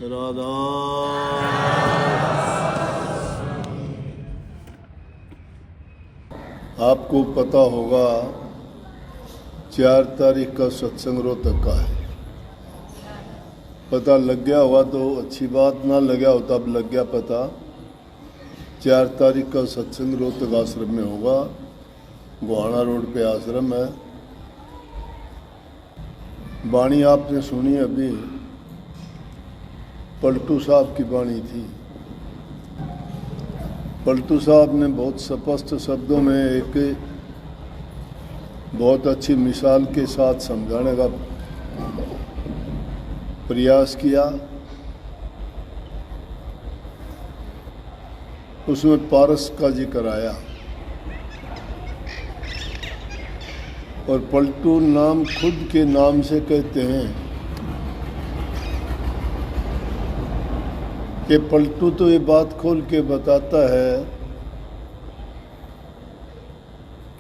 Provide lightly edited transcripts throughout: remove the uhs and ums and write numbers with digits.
राधा। आपको पता होगा 4 तारीख का सत्संग रोहतक का है। पता लग गया होगा तो अच्छी बात, ना लग गया हो तब लग गया पता। 4 तारीख का सत्संग रोहतक आश्रम में होगा। गोहाना रोड पे आश्रम है। वाणी आपने सुनी अभी, पलटू साहब की वाणी थी। पलटू साहब ने बहुत स्पष्ट शब्दों में एक बहुत अच्छी मिसाल के साथ समझाने का प्रयास किया। उसमें पारस का जिक्र आया और पलटू नाम खुद के नाम से कहते हैं कि पलटू तो ये बात खोल के बताता है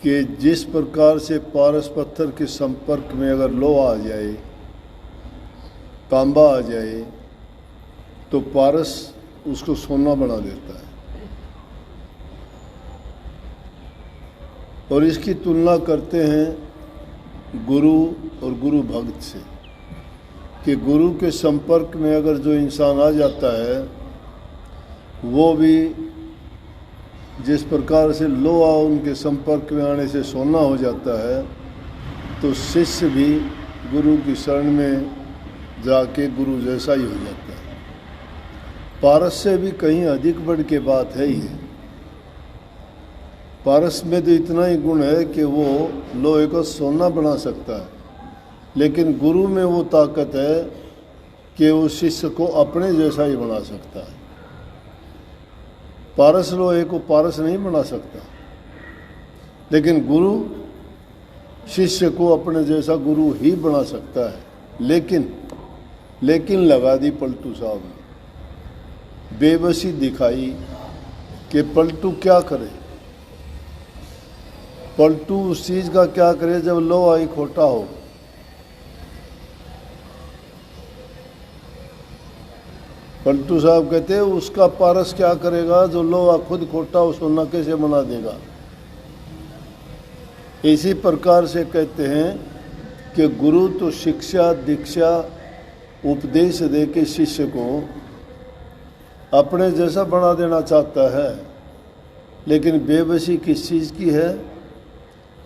कि जिस प्रकार से पारस पत्थर के संपर्क में अगर लोहा आ जाए, तांबा आ जाए, तो पारस उसको सोना बना देता है। और इसकी तुलना करते हैं गुरु और गुरु भक्त से कि गुरु के संपर्क में अगर जो इंसान आ जाता है, वो भी जिस प्रकार से लोहा उनके संपर्क में आने से सोना हो जाता है, तो शिष्य भी गुरु की शरण में जाके गुरु जैसा ही हो जाता है। पारस से भी कहीं अधिक बढ़ के बात है ही। पारस में तो इतना ही गुण है कि वो लोहे को सोना बना सकता है, लेकिन गुरु में वो ताकत है कि वो शिष्य को अपने जैसा ही बना सकता है। पारस लोहे को पारस नहीं बना सकता, लेकिन गुरु शिष्य को अपने जैसा गुरु ही बना सकता है। लेकिन लगा दी पलटू साहब ने, बेबसी दिखाई कि पलटू क्या करे। पलटू उस चीज़ का क्या करे जब लोहा ही खोटा हो। पलटू साहब कहते हैं उसका पारस क्या करेगा जो लोहा खुद खोटा हो, सोना कैसे बना देगा। इसी प्रकार से कहते हैं कि गुरु तो शिक्षा दीक्षा उपदेश दे के शिष्य को अपने जैसा बना देना चाहता है, लेकिन बेबसी किस चीज़ की है।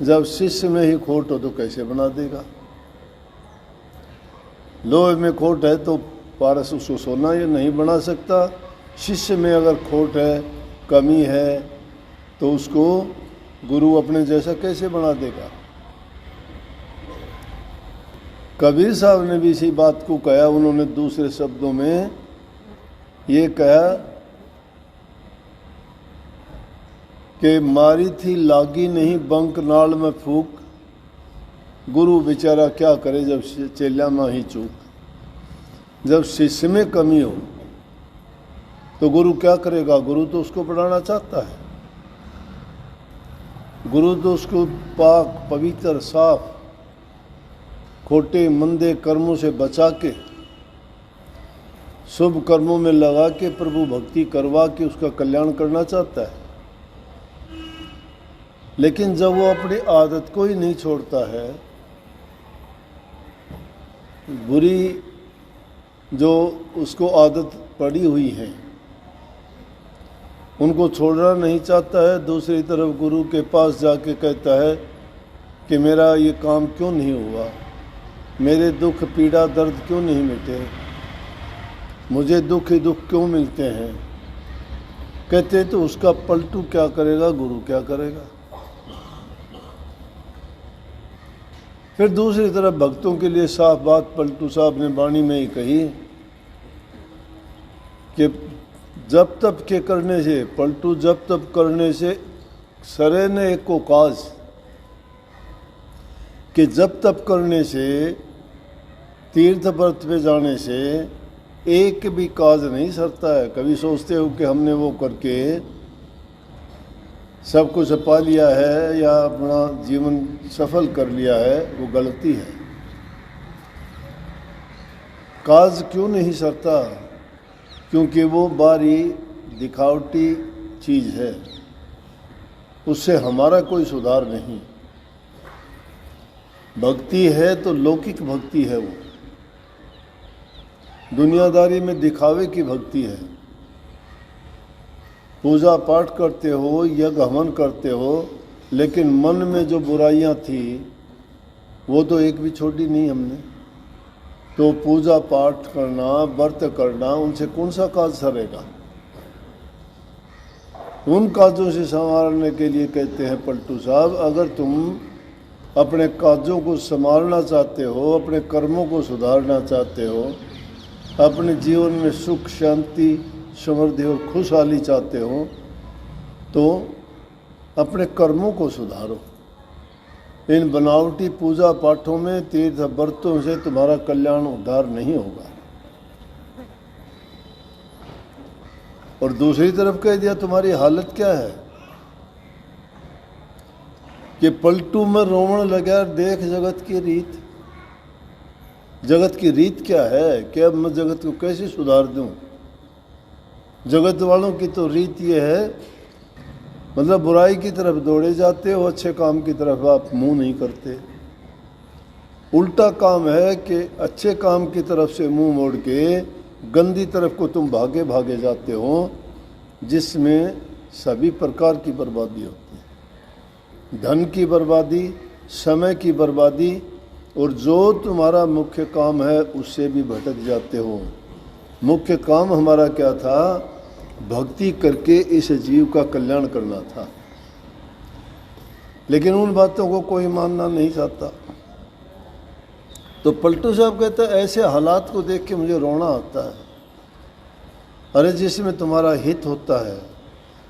जब शिष्य में ही खोट हो तो कैसे बना देगा। लोहे में खोट है तो पारस उसको सोना ये नहीं बना सकता। शिष्य में अगर खोट है, कमी है, तो उसको गुरु अपने जैसा कैसे बना देगा। कबीर साहब ने भी इसी बात को कहा। उन्होंने दूसरे शब्दों में ये कहा कि मारी थी लागी नहीं बंक नाल में फूक, गुरु बेचारा क्या करे जब चेला में ही चूक। जब शिष्य में कमी हो तो गुरु क्या करेगा। गुरु तो उसको बढ़ाना चाहता है। गुरु तो उसको पाक पवित्र साफ खोटे मंदे कर्मों से बचा के शुभ कर्मों में लगा के प्रभु भक्ति करवा के उसका कल्याण करना चाहता है। लेकिन जब वो अपनी आदत को ही नहीं छोड़ता है, बुरी जो उसको आदत पड़ी हुई है उनको छोड़ना नहीं चाहता है, दूसरी तरफ गुरु के पास जाके कहता है कि मेरा ये काम क्यों नहीं हुआ, मेरे दुख पीड़ा दर्द क्यों नहीं मिटे, मुझे दुख ही दुख क्यों मिलते हैं। कहते तो उसका पलटू क्या करेगा, गुरु क्या करेगा। फिर दूसरी तरफ भक्तों के लिए साफ बात पलटू साहब ने वाणी में ही कही कि जब तब के करने से, पलटू जब तब करने से सरे ने एक को काज, कि जब तब करने से, तीर्थ व्रत पे जाने से एक भी काज नहीं सरता है। कभी सोचते हो कि हमने वो करके सब कुछ पा लिया है या अपना जीवन सफल कर लिया है, वो गलती है। काज क्यों नहीं सरता। क्योंकि वो बारी दिखावटी चीज़ है, उससे हमारा कोई सुधार नहीं। भक्ति है तो लौकिक भक्ति है, वो दुनियादारी में दिखावे की भक्ति है। पूजा पाठ करते हो, यज्ञ हवन करते हो, लेकिन मन में जो बुराइयां थी वो तो एक भी छोड़ी नहीं हमने। तो पूजा पाठ करना, व्रत करना, उनसे कौन सा काज सरेगा? उन काजों से संवारने के लिए कहते हैं पलटू साहब, अगर तुम अपने काजों को संभालना चाहते हो, अपने कर्मों को सुधारना चाहते हो, अपने जीवन में सुख शांति समृद्धि और खुशहाली चाहते हो, तो अपने कर्मों को सुधारो। इन बनावटी पूजा पाठों में, तीर्थ व्रतों से तुम्हारा कल्याण उद्धार नहीं होगा। और दूसरी तरफ कह दिया तुम्हारी हालत क्या है कि पलटू में रोवण लगा, देख जगत की रीत। जगत की रीत क्या है कि अब मैं जगत को कैसे सुधार दूं? जगत वालों की तो रीत ये है, मतलब बुराई की तरफ दौड़े जाते हो, अच्छे काम की तरफ आप मुंह नहीं करते। उल्टा काम है कि अच्छे काम की तरफ से मुंह मोड़ के गंदी तरफ को तुम भागे भागे जाते हो, जिसमें सभी प्रकार की बर्बादी होती है। धन की बर्बादी, समय की बर्बादी, और जो तुम्हारा मुख्य काम है उससे भी भटक जाते हो। मुख्य काम हमारा क्या था? भक्ति करके इस जीव का कल्याण करना था, लेकिन उन बातों को कोई मानना नहीं चाहता। तो पलटू साहब कहते हैं ऐसे हालात को देख के मुझे रोना आता है। अरे जिसमें तुम्हारा हित होता है,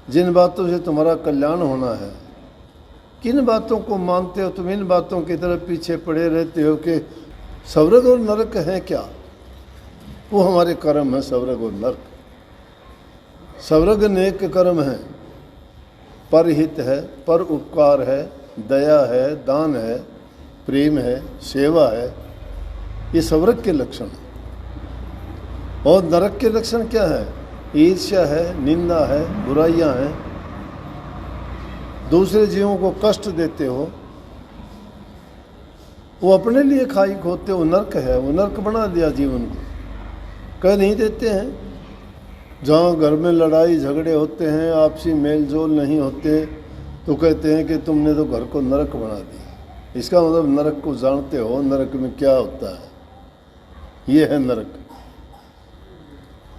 जिन बातों से तुम्हारा कल्याण होना है, किन बातों को मानते हो तुम? इन बातों की तरफ पीछे पड़े रहते हो कि स्वर्ग और नरक है क्या? वो हमारे कर्म है, स्वर्ग और नरक। स्वर्ग नेक कर्म है, परहित है, पर उपकार है, दया है, दान है, प्रेम है, सेवा है, ये स्वर्ग के लक्षण है। और नरक के लक्षण क्या है? ईर्ष्या है, निंदा है, बुराइयां हैं, दूसरे जीवों को कष्ट देते हो, वो अपने लिए खाई खोते हो, नरक है। वो नरक बना दिया जीवन को। कह नहीं देते हैं, जहाँ घर में लड़ाई झगड़े होते हैं, आपसी मेल जोल नहीं होते, तो कहते हैं कि तुमने तो घर को नरक बना दिया। इसका मतलब नरक को जानते हो, नरक में क्या होता है, ये है नरक।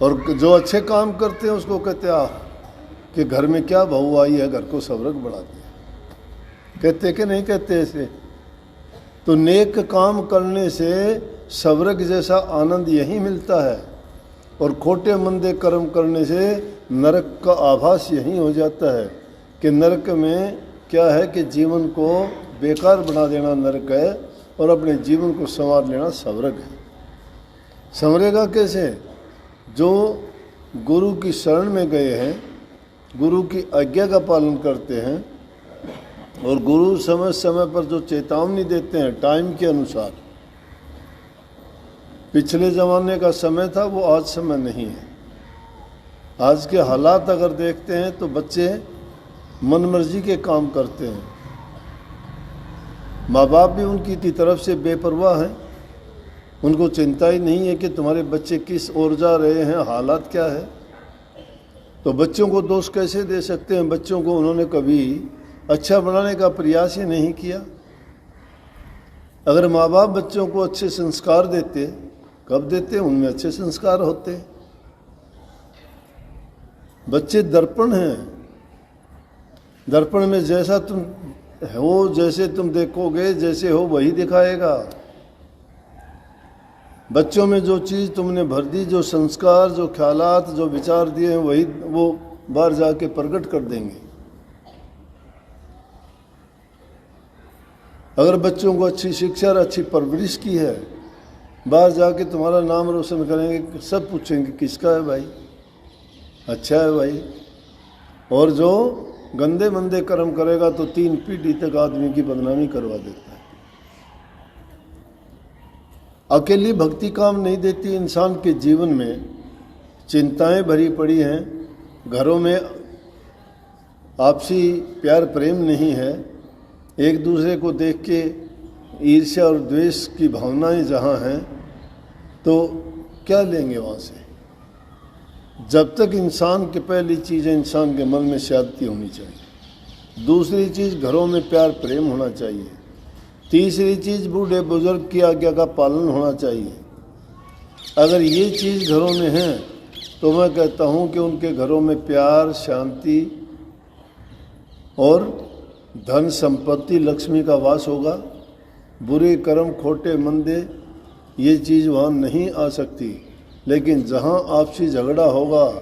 और जो अच्छे काम करते हैं उसको कहते हैं कि घर में क्या बहू आई है, घर को स्वर्ग बना दिया। कहते कि नहीं कहते ऐसे? तो नेक काम करने से स्वर्ग जैसा आनंद यही मिलता है, और खोटे मंदे कर्म करने से नरक का आभास यही हो जाता है कि नरक में क्या है कि जीवन को बेकार बना देना नरक है, और अपने जीवन को संवार लेना स्वर्ग है। संवरेगा कैसे? जो गुरु की शरण में गए हैं, गुरु की आज्ञा का पालन करते हैं, और गुरु समय समय पर जो चेतावनी देते हैं टाइम के अनुसार। पिछले ज़माने का समय था, वो आज समय नहीं है। आज के हालात अगर देखते हैं तो बच्चे मनमर्जी के काम करते हैं, माँ बाप भी उनकी की तरफ से बेपरवाह हैं। उनको चिंता ही नहीं है कि तुम्हारे बच्चे किस ओर जा रहे हैं, हालात क्या है। तो बच्चों को दोष कैसे दे सकते हैं? बच्चों को उन्होंने कभी अच्छा बनाने का प्रयास ही नहीं किया। अगर माँ बाप बच्चों को अच्छे संस्कार देते, कब देते? उनमें अच्छे संस्कार होते। बच्चे दर्पण हैं, दर्पण में जैसा तुम हो, जैसे तुम देखोगे, जैसे हो वही दिखाएगा। बच्चों में जो चीज़ तुमने भर दी, जो संस्कार, जो ख्यालात, जो विचार दिए हैं, वही वो बाहर जाके प्रकट कर देंगे। अगर बच्चों को अच्छी शिक्षा और अच्छी परवरिश की है, बाहर जाके तुम्हारा नाम रोशन करेंगे, सब पूछेंगे किसका है भाई, अच्छा है भाई। और जो गंदे मंदे कर्म करेगा तो 3 पीढ़ी तक आदमी की बदनामी करवा देता है। अकेली भक्ति काम नहीं देती इंसान के जीवन में, चिंताएं भरी पड़ी हैं, घरों में आपसी प्यार प्रेम नहीं है, एक दूसरे को देख के ईर्ष्या और द्वेष की भावनाएं जहाँ हैं, तो क्या लेंगे वहाँ से? जब तक इंसान की पहली चीज़ है इंसान के मन में शांति होनी चाहिए, दूसरी चीज़ घरों में प्यार प्रेम होना चाहिए, तीसरी चीज़ बूढ़े बुजुर्ग की आज्ञा का पालन होना चाहिए। अगर ये चीज़ घरों में है तो मैं कहता हूँ कि उनके घरों में प्यार, शांति और धन संपत्ति, लक्ष्मी का वास होगा। बुरे कर्म, खोटे मंदे, ये चीज़ वहाँ नहीं आ सकती। लेकिन जहाँ आपसी झगड़ा होगा,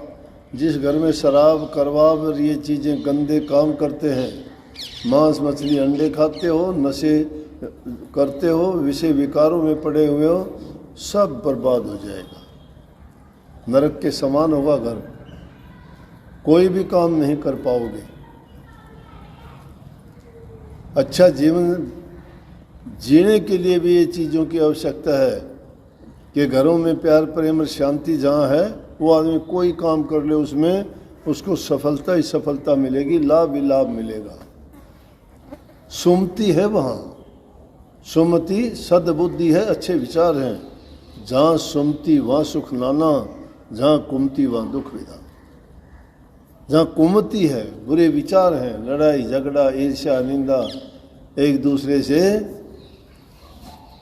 जिस घर में शराब, करवाब और ये चीज़ें गंदे काम करते हैं, मांस मछली अंडे खाते हो, नशे करते हो, विषय विकारों में पड़े हुए हो, सब बर्बाद हो जाएगा। नरक के समान होगा घर, कोई भी काम नहीं कर पाओगे। अच्छा जीवन जीने के लिए भी ये चीज़ों की आवश्यकता है कि घरों में प्यार प्रेम और शांति जहाँ है, वो आदमी कोई काम कर ले उसमें उसको सफलता ही सफलता मिलेगी, लाभ ही लाभ मिलेगा। सुमति है वहाँ, सुमति सद्बुद्धि है, अच्छे विचार हैं। जहाँ सुमति वहाँ सुख नाना, जहाँ कुमति वहाँ दुख विदा। जहाँ कुमति है, बुरे विचार हैं, लड़ाई झगड़ा, ईर्ष्या निंदा, एक दूसरे से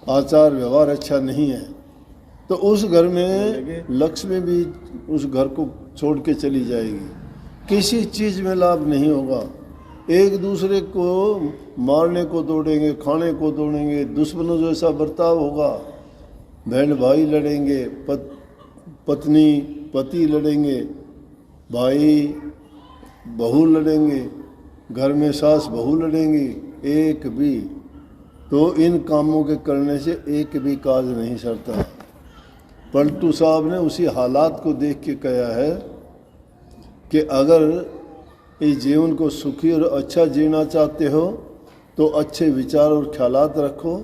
आचार व्यवहार अच्छा नहीं है, तो उस घर में लक्ष्मी भी उस घर को छोड़ के चली जाएगी। किसी चीज़ में लाभ नहीं होगा। एक दूसरे को मारने को दौड़ेंगे, खाने को दौड़ेंगे, दुश्मनों जैसा बर्ताव होगा, बहन भाई लड़ेंगे, पत्नी पति लड़ेंगे, भाई बहू लड़ेंगे, घर में सास बहू लड़ेंगी, एक भी तो इन कामों के करने से एक भी काज नहीं सरता। पलटू साहब ने उसी हालात को देख के कहा है कि अगर इस जीवन को सुखी और अच्छा जीना चाहते हो तो अच्छे विचार और ख्यालात रखो,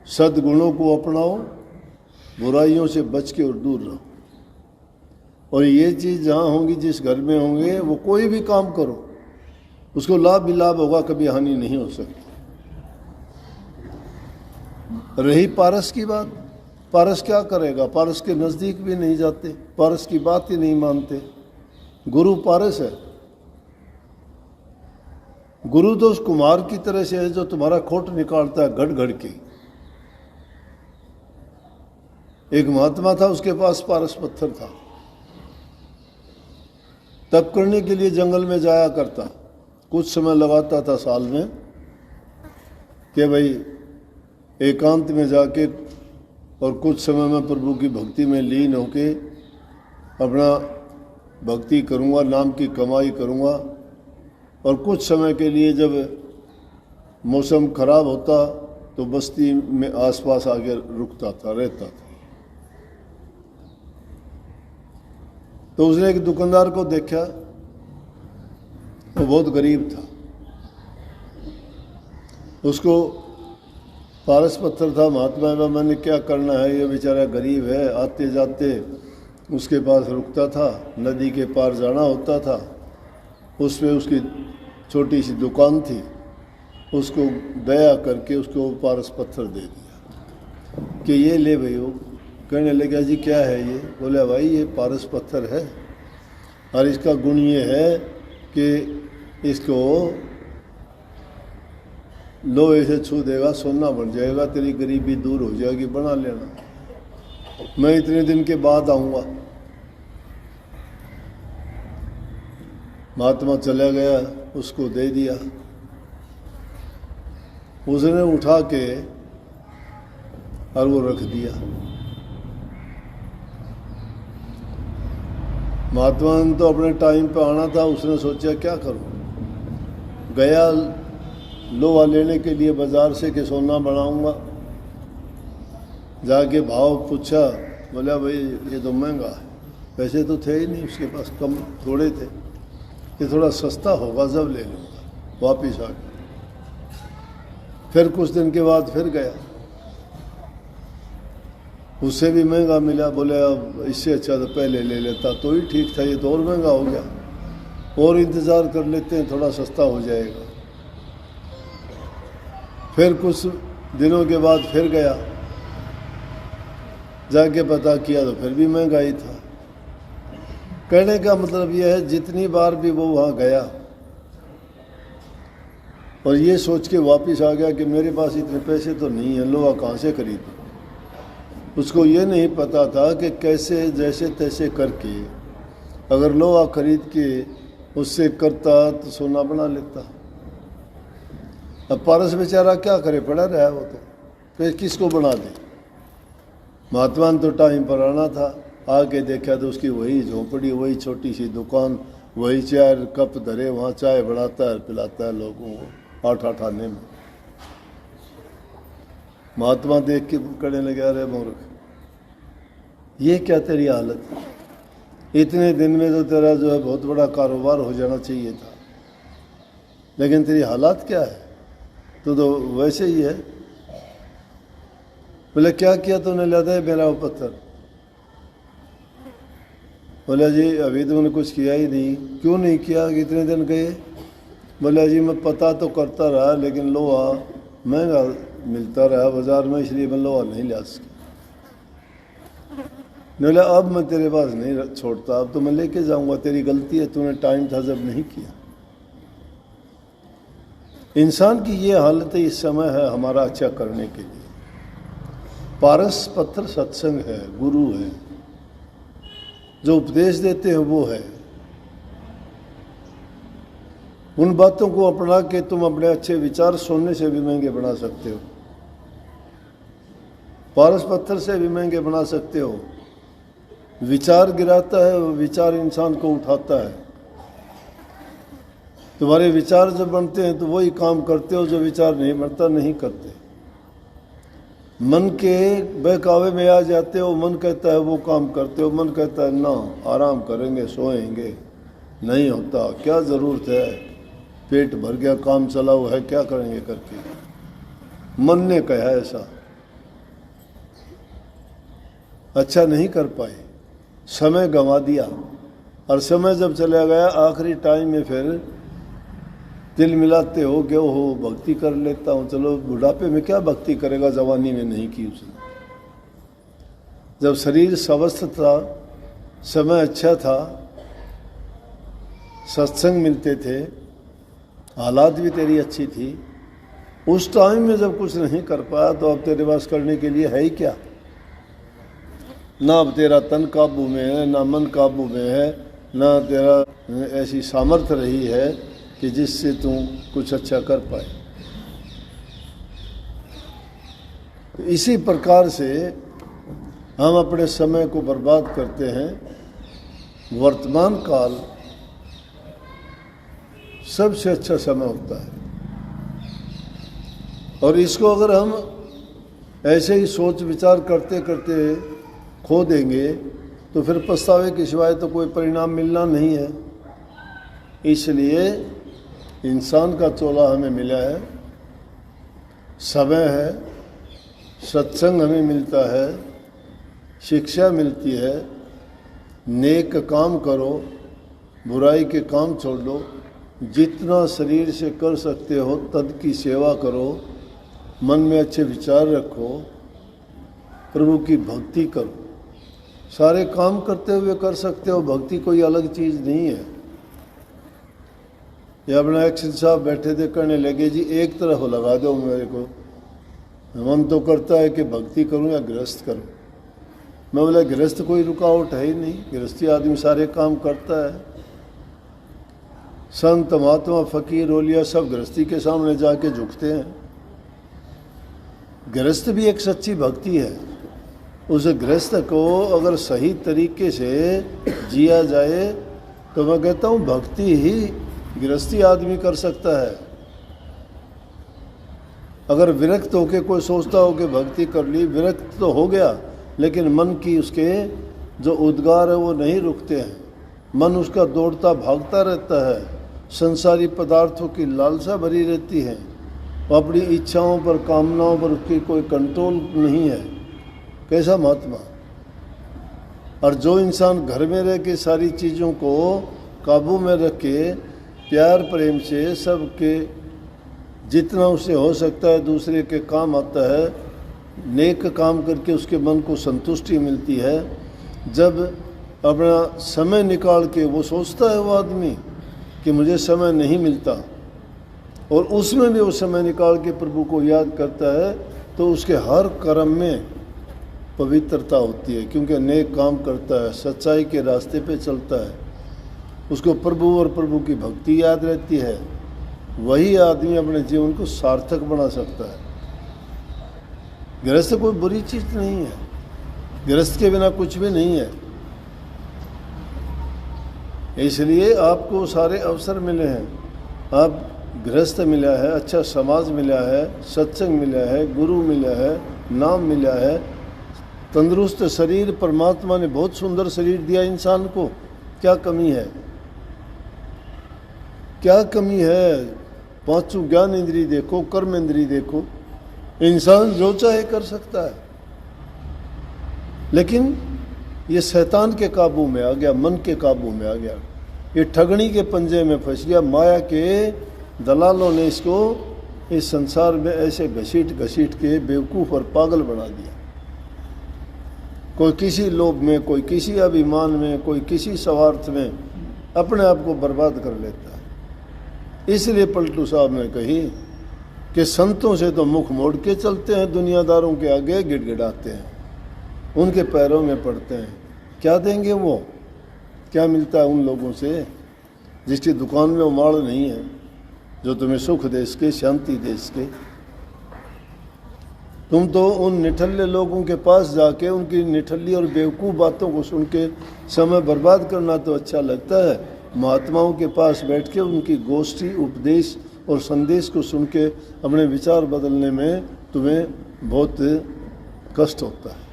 सद्गुणों को अपनाओ, बुराइयों से बच के और दूर रहो। और ये चीज़ जहाँ होंगी, जिस घर में होंगे, वो कोई भी काम करो उसको लाभ भी लाभ होगा, कभी हानि नहीं हो सकती। रही पारस की बात, पारस क्या करेगा? पारस के नज़दीक भी नहीं जाते, पारस की बात ही नहीं मानते। गुरु पारस है। गुरु तो उस कुम्हार की तरह से है जो तुम्हारा खोट निकालता है घड़ घड़ के। एक महात्मा था, उसके पास पारस पत्थर था, तप करने के लिए जंगल में जाया करता, कुछ समय लगाता था साल में कि भाई एकांत में जाके और कुछ समय में प्रभु की भक्ति में लीन होके अपना भक्ति करूँगा, नाम की कमाई करूँगा। और कुछ समय के लिए जब मौसम खराब होता तो बस्ती में आसपास आके रुकता था, रहता था। तो उसने एक दुकानदार को देखा, वो बहुत गरीब था, उसको पारस पत्थर था, महात्मा का मैंने क्या करना है, ये बेचारा गरीब है, आते जाते उसके पास रुकता था, नदी के पार जाना होता था, उसमें उसकी छोटी सी दुकान थी, उसको दया करके उसको पारस पत्थर दे दिया कि ये ले भाई। वो कहने लगा जी क्या है ये? बोले भाई ये पारस पत्थर है और इसका गुण ये है कि इसको लोहे से छू देगा सोना बन जाएगा, तेरी गरीबी दूर हो जाएगी, बना लेना, मैं इतने दिन के बाद आऊँगा। महात्मा चला गया, उसको दे दिया। उसने उठा के और वो रख दिया। महात्मा ने तो अपने टाइम पे आना था, उसने सोचा क्या करूं, गया लोहा लेने के लिए बाजार से कि सोना बनाऊंगा, जाके भाव पूछा, बोला भाई ये तो महंगा है, पैसे तो थे ही नहीं उसके पास, कम थोड़े थे, ये थोड़ा सस्ता होगा जब ले लूँगा। वापिस आ गया। फिर कुछ दिन के बाद फिर गया, उससे भी महंगा मिला। बोले अब इससे अच्छा तो पहले ले लेता तो ही ठीक था, ये तो और महंगा हो गया, और इंतज़ार कर लेते हैं, थोड़ा सस्ता हो जाएगा। फिर कुछ दिनों के बाद फिर गया, जाके पता किया तो फिर भी महंगा ही था। कहने का मतलब यह है, जितनी बार भी वो वहाँ गया और ये सोच के वापस आ गया कि मेरे पास इतने पैसे तो नहीं है, लोहा कहाँ से खरीदूं। उसको ये नहीं पता था कि कैसे जैसे तैसे करके अगर लोहा खरीद के उससे करता तो सोना बना लेता। अब पारस बेचारा क्या करे, पड़ा रहा वो तो, फिर किसको बना दे। महात्मा ने तो टाइम पर आना था, आके देखा तो उसकी वही झोंपड़ी, वही छोटी सी दुकान, वही चाय कप धरे, वहाँ चाय बनाता है पिलाता है लोगों को 8-8 आने में। महात्मा देख के कहने लगे, अरे मूर्ख, ये क्या तेरी हालत है, इतने दिन में तो तेरा जो है बहुत बड़ा कारोबार हो जाना चाहिए था, लेकिन तेरी हालात क्या है, तो वैसे ही है। बोले क्या किया तूने, लादा है मेरा वो पत्थर। बोला जी अभी तो मैंने कुछ किया ही नहीं। क्यों नहीं किया, कितने दिन गए। बोला जी मैं पता तो करता रहा, लेकिन लोहा महंगा मिलता रहा बाजार में, इसलिए मैं लोहा नहीं ला सका। बोला अब मैं तेरे पास नहीं छोड़ता, अब तो मैं लेके जाऊंगा, तेरी गलती है, तूने टाइम था जब नहीं किया। इंसान की ये हालत है, इस समय है हमारा अच्छा करने के लिए। पारस पत्थर सत्संग है, गुरु है, जो उपदेश देते हैं वो है। उन बातों को अपना के तुम अपने अच्छे विचार सोने से भी महंगे बना सकते हो, पारस पत्थर से भी महंगे बना सकते हो। विचार गिराता है, विचार इंसान को उठाता है। तुम्हारे विचार जब बनते हैं तो वही काम करते हो, जो विचार नहीं बनता नहीं करते। मन के बहकावे में आ जाते हो, मन कहता है वो काम करते हो, मन कहता है ना आराम करेंगे सोएंगे, नहीं होता, क्या ज़रूरत है, पेट भर गया, काम चला हुआ है, क्या करेंगे करके। मन ने कहा ऐसा, अच्छा नहीं कर पाए, समय गंवा दिया, और समय जब चला गया आखिरी टाइम में फिर दिल मिलाते हो कि हो भक्ति कर लेता हूँ, चलो बुढ़ापे में क्या भक्ति करेगा, जवानी में नहीं की उसने। जब शरीर स्वस्थ था, समय अच्छा था, सत्संग मिलते थे, हालात भी तेरी अच्छी थी, उस टाइम में जब कुछ नहीं कर पाया तो अब तेरे पास करने के लिए है ही क्या। ना अब तेरा तन काबू में है, ना मन काबू में है, ना तेरा ऐसी सामर्थ्य रही है कि जिससे तू कुछ अच्छा कर पाए। तो इसी प्रकार से हम अपने समय को बर्बाद करते हैं। वर्तमान काल सबसे अच्छा समय होता है, और इसको अगर हम ऐसे ही सोच विचार करते करते खो देंगे तो फिर पछतावे के सिवाय तो कोई परिणाम मिलना नहीं है। इसलिए इंसान का चोला हमें मिला है, समय है, सत्संग हमें मिलता है, शिक्षा मिलती है, नेक काम करो, बुराई के काम छोड़ दो, जितना शरीर से कर सकते हो तद की सेवा करो, मन में अच्छे विचार रखो, प्रभु की भक्ति करो। सारे काम करते हुए कर सकते हो, भक्ति कोई अलग चीज़ नहीं है। ये अपना एक्शन साहब बैठे थे, करने लगे जी एक तरफ लगा दो मेरे को, मन तो करता है कि भक्ति करूं या गृहस्थ करूं। मैं बोला गृहस्थ कोई रुकावट है ही नहीं, गृहस्थी आदमी सारे काम करता है। संत महात्मा फकीर ओलिया सब गृहस्थी के सामने जाके झुकते हैं। गृहस्थ भी एक सच्ची भक्ति है। उस गृहस्थ को अगर सही तरीके से जिया जाए तो मैं कहता हूँ भक्ति ही गृहस्थी आदमी कर सकता है। अगर विरक्त होके कोई सोचता हो कि भक्ति कर ली, विरक्त तो हो गया, लेकिन मन की उसके जो उद्गार है वो नहीं रुकते हैं। मन उसका दौड़ता भागता रहता है, संसारी पदार्थों की लालसा भरी रहती है, अपनी इच्छाओं पर कामनाओं पर उसकी कोई कंट्रोल नहीं है। कैसा महात्मा। और जो इंसान घर में रह के सारी चीज़ों को काबू में रख के प्यार प्रेम से सबके जितना उसे हो सकता है दूसरे के काम आता है, नेक काम करके उसके मन को संतुष्टि मिलती है। जब अपना समय निकाल के वो सोचता है वो आदमी कि मुझे समय नहीं मिलता, और उसमें भी वो समय निकाल के प्रभु को याद करता है, तो उसके हर कर्म में पवित्रता होती है, क्योंकि नेक काम करता है, सच्चाई के रास्ते पे चलता है, उसको प्रभु और प्रभु की भक्ति याद रहती है। वही आदमी अपने जीवन को सार्थक बना सकता है। गृहस्थ कोई बुरी चीज़ नहीं है, गृहस्थ के बिना कुछ भी नहीं है। इसलिए आपको सारे अवसर मिले हैं, आप गृहस्थ मिला है, अच्छा समाज मिला है, सत्संग मिला है, गुरु मिला है, नाम मिला है, तंदुरुस्त शरीर, परमात्मा ने बहुत सुंदर शरीर दिया इंसान को। क्या कमी है, क्या कमी है? पांचों ज्ञान इंद्री देखो, कर्म इंद्री देखो, इंसान जो चाहे कर सकता है। लेकिन ये शैतान के काबू में आ गया, मन के काबू में आ गया, ये ठगनी के पंजे में फंस गया। माया के दलालों ने इसको इस संसार में ऐसे घसीट घसीट के बेवकूफ़ और पागल बना दिया। कोई किसी लोभ में, कोई किसी अभिमान में, कोई किसी स्वार्थ में अपने आप को बर्बाद कर लेता है। इसलिए पलटू साहब ने कही कि संतों से तो मुख मोड़ के चलते हैं, दुनियादारों के आगे गिड़गिड़ाते हैं, उनके पैरों में पड़ते हैं। क्या देंगे वो? क्या मिलता है उन लोगों से जिसकी दुकान में उमाड़ नहीं है, जो तुम्हें सुख दे सके, शांति दे सके। तुम तो उन निठल्ले लोगों के पास जाके उनकी निठल्ली और बेवकूफ़ बातों को सुन के समय बर्बाद करना तो अच्छा लगता है। महात्माओं के पास बैठ के उनकी गोष्ठी, उपदेश और संदेश को सुन के अपने विचार बदलने में तुम्हें बहुत कष्ट होता है।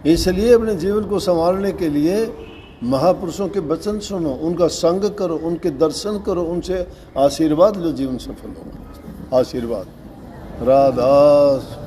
इसलिए अपने जीवन को संभालने के लिए महापुरुषों के वचन सुनो, उनका संग करो, उनके दर्शन करो, उनसे आशीर्वाद लो, जीवन सफल होगा। आशीर्वाद। राधा।